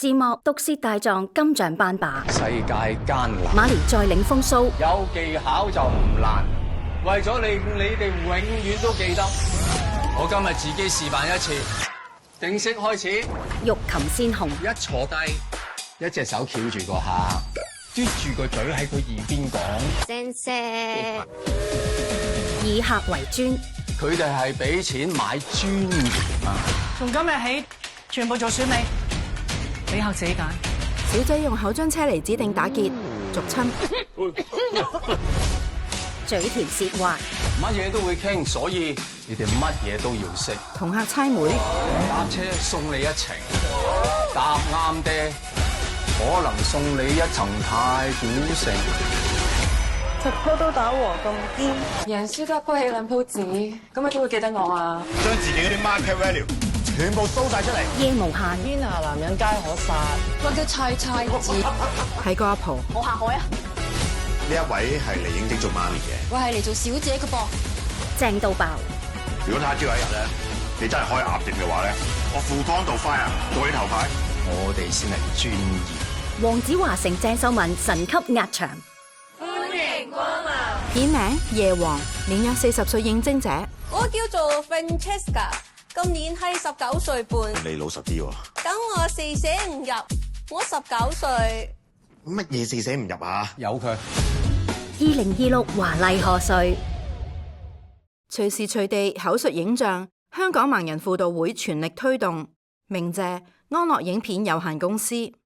字幕《毒舌大狀》金像頒霸，世界艱難，馬連再領風騷，有技巧就唔難。為咗你哋永遠都記得。我今日自己示範一次，正式開始。欲擒先紅，一坐低，一隻手翹住個客，嘟住個嘴喺佢耳邊講。先生，以客為尊。佢哋係俾錢買尊嚴啊！從今日起，全部做選美，俾客自己揀。小姐用口將車厘子定打結，俗親。嘴甜舌滑，乜嘢都會傾，所以你哋乜嘢都要識。同客猜枚，搭車送你一程，搭啱爹可能送你一層太古城。直鋪都打和咁堅，贏輸都鋪起兩鋪紙，咁你都會記得我啊！將自己嗰啲 market value 全部 show 晒出嚟。夜無限，天下男人皆可殺。我叫菜菜子，係個阿婆。我下海啊！呢一位係嚟應徵做媽咪嘅，我係嚟做小姐嘅噃。正到爆。如果他朝有一日咧，你真係開鴨店嘅話咧，我富江道 fire 過你頭牌。我哋先係專業。黃子華成鄭秀文神級壓場。片名《夜王》，年約40歲應徵者。我叫做 Francesca， 今年係19歲半。你老實啲喎。等我四捨五入，我19歲。乜嘢四捨五入啊？有佢。2026華麗賀歲，隨時隨地口述影像，香港盲人輔導會全力推動。鳴謝安樂影片有限公司。